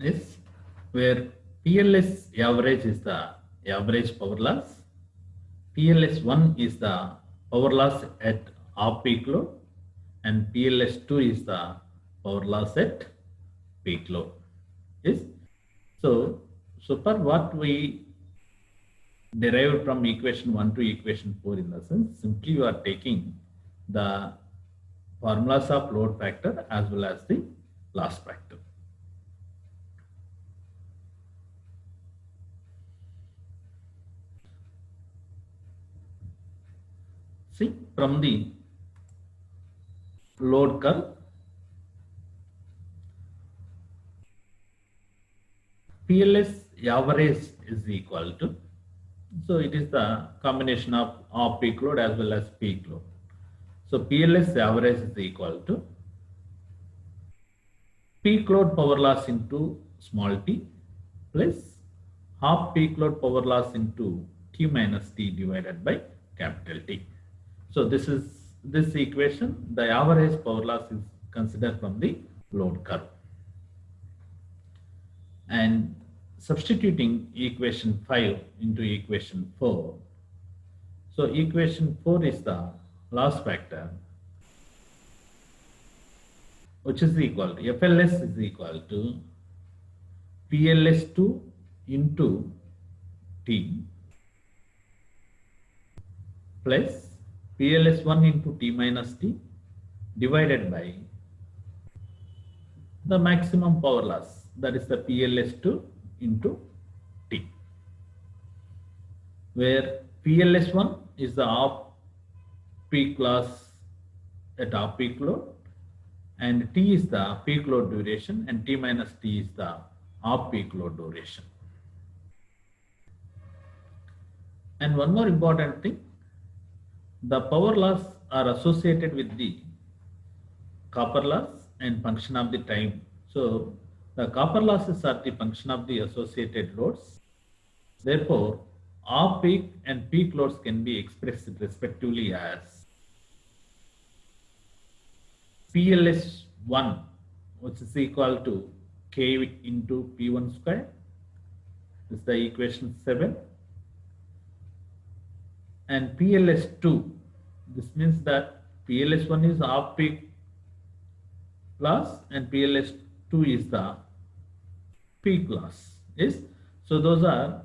is where PLS average is the average power loss, PLS1 is the power loss at off-peak load, and PLS2 is the power loss at peak load. Yes. So for what we derived from equation 1 to equation 4 in the sense, simply you are taking the formulas of load factor as well as the loss factor. See, from the load curve, PLS average is equal to, so it is the combination of off-peak load as well as peak load. So PLS average is equal to peak load power loss into small t plus half peak load power loss into T minus T divided by capital T. So this equation, the average power loss is considered from the load curve. And substituting equation 5 into equation 4. So equation 4 is the loss factor, which is equal to FLS is equal to PLS2 into T plus PLS1 into T minus T divided by the maximum power loss, that is the PLS2 into T, where PLS1 is the off peak loss at off peak load, and T is the peak load duration, and T minus T is the off peak load duration. And one more important thing, the power loss are associated with the copper loss and function of the time. So the copper losses are the function of the associated loads. Therefore, off peak and peak loads can be expressed respectively as PLS1, which is equal to K into P1 square. This is the equation 7. And PLS2, this means that PLS1 is off peak loss and PLS2 is the peak loss. Yes. So those are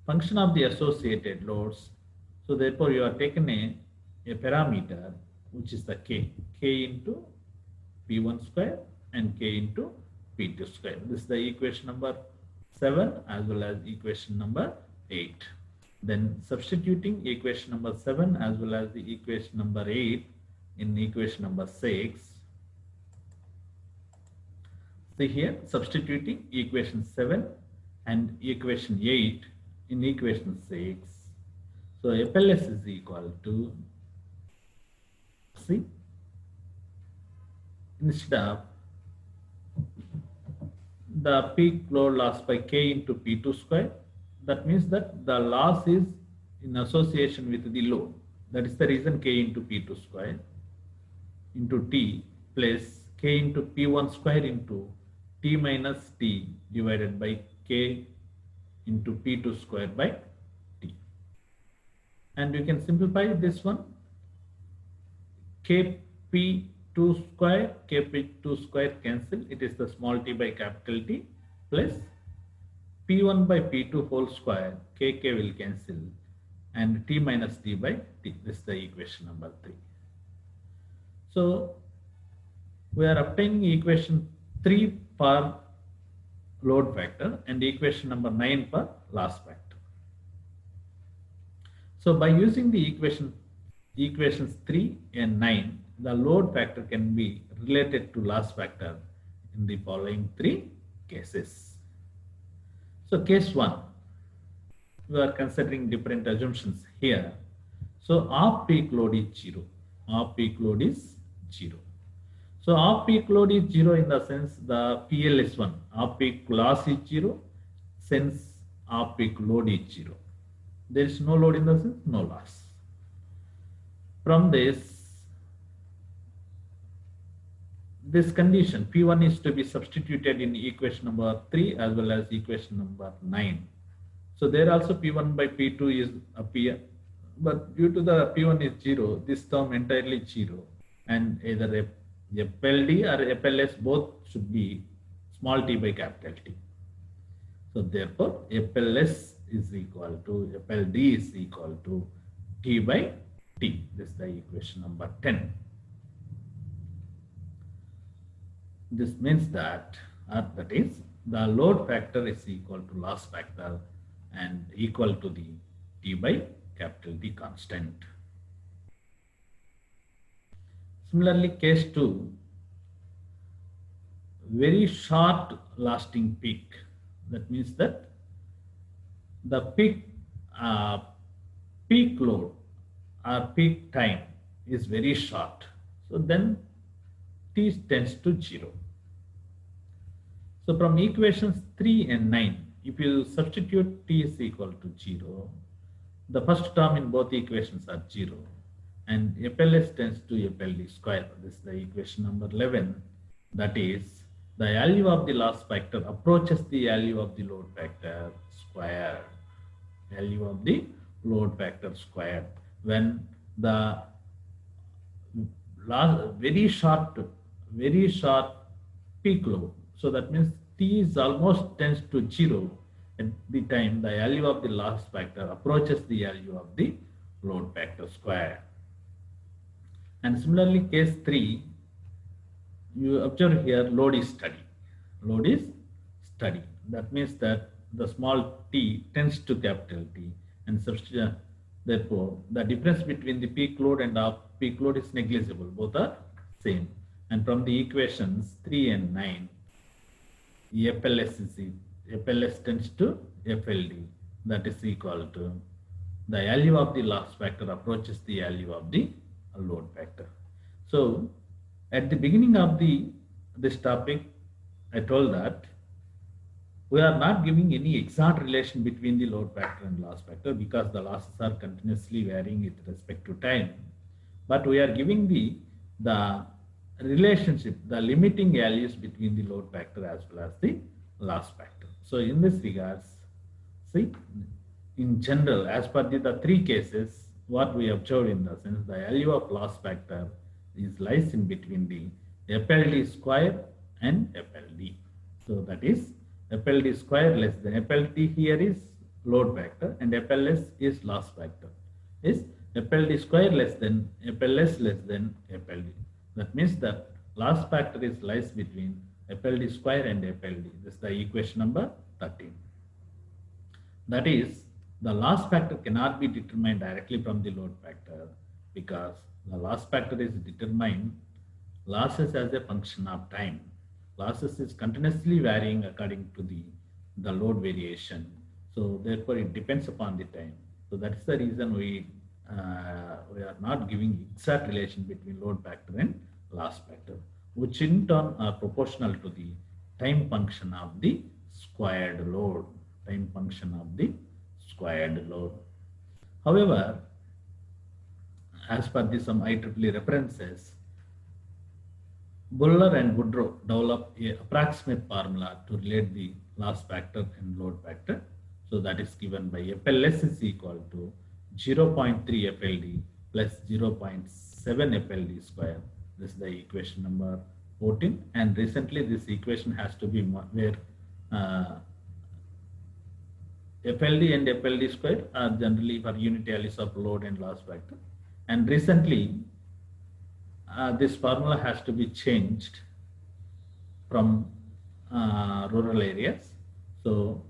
function of the associated loads. So therefore you are taken a parameter which is the K into P1 square and K into P2 square. This is the equation number 7 as well as equation number 8. Then substituting equation number 7 as well as the equation number 8 in equation number 6. See here, substituting equation 7 and equation 8 in equation 6. So FLS is equal to, see, instead of the peak load loss by K into P2 square, that means that the loss is in association with the load. That is the reason K into P2 square into T plus K into P1 square into T minus T divided by K into P2 square by T. And you can simplify this one. KP2 square, KP2 square cancel. It is the small t by capital T plus P1 by P2 whole square, KK will cancel, and T minus T by T. This is the equation number 3. So we are obtaining equation 3 for load factor and equation number 9 for loss factor. So by using the equations 3 and 9, the load factor can be related to loss factor in the following 3 cases. So case 1, we are considering different assumptions here. So off peak load is 0. Off peak load is 0. So off peak load is 0 in the sense the PLS1, off peak loss is 0, since off peak load is 0. There is no load in the sense no loss. From this this condition P1 is to be substituted in equation number 3 as well as equation number 9. So there also P1 by P2 is appear, but due to the P1 is 0, this term entirely 0, and either FLD or FLS both should be small t by capital T. So therefore FLS is equal to FLD is equal to T by T. This is the equation number 10. This means that is the load factor is equal to loss factor and equal to the T by capital T constant. Similarly, case 2, very short lasting peak. That means that the peak load or peak time is very short. So then T tends to 0. So from equations 3 and 9, if you substitute T is equal to 0, the first term in both equations are 0, and FLS tends to FLD square. This is the equation number 11. That is, the value of the loss factor approaches the value of the load factor squared. Value of the load factor squared when the very short peak load. So that means T is almost tends to 0 at the time the value of the loss factor approaches the value of the load factor square. And similarly, case 3, you observe here load is steady. Load is steady. That means that the small t tends to capital T, and therefore the difference between the peak load and off peak load is negligible. Both are same. And from the equations 3 and 9, FLS tends to FLD, that is equal to the value of the loss factor approaches the value of the load factor. So at the beginning of this topic, I told that we are not giving any exact relation between the load factor and loss factor because the losses are continuously varying with respect to time. But we are giving the relationship, the limiting values between the load factor as well as the loss factor. So in this regards, see, in general, as per the 3 cases, what we observed in the sense, the value of loss factor lies in between the FLD square and FLD. So that is FLD square less than FLD here is load factor and FLS is loss factor. Is FLD square less than FLS less than FLD. That means that loss factor lies between FLD square and FLD. This is the equation number 13. That is, the loss factor cannot be determined directly from the load factor because the loss factor is determined losses as a function of time. Losses is continuously varying according to the load variation. So therefore it depends upon the time. So that's the reason we are not giving exact relation between load factor and loss factor, which in turn are proportional to the time function of the squared load. Time function of the squared load. However, as per some IEEE references, Buller and Woodrow developed an approximate formula to relate the loss factor and load factor. So that is given by FLS is equal to 0.3 FLD plus 0.7 FLD square. This is the equation number 14. And recently this equation has to be where FLD and FLD square are generally for unit values of load and loss factor. And recently this formula has to be changed from rural areas. So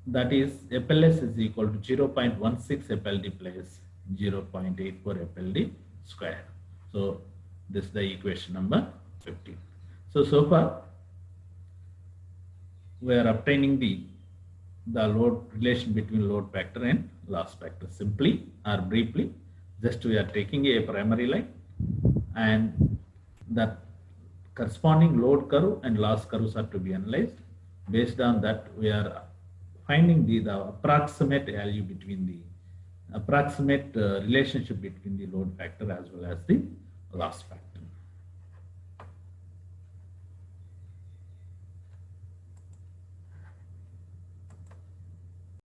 that is FLS is equal to 0.16 FLD plus 0.84 FLD square. So this is the equation number 15. So far we are obtaining the load relation between load factor and loss factor simply or briefly. Just we are taking a primary line and that corresponding load curve and loss curves are to be analyzed. Based on that, we are finding the approximate value between the approximate relationship between the load factor as well as the loss factor.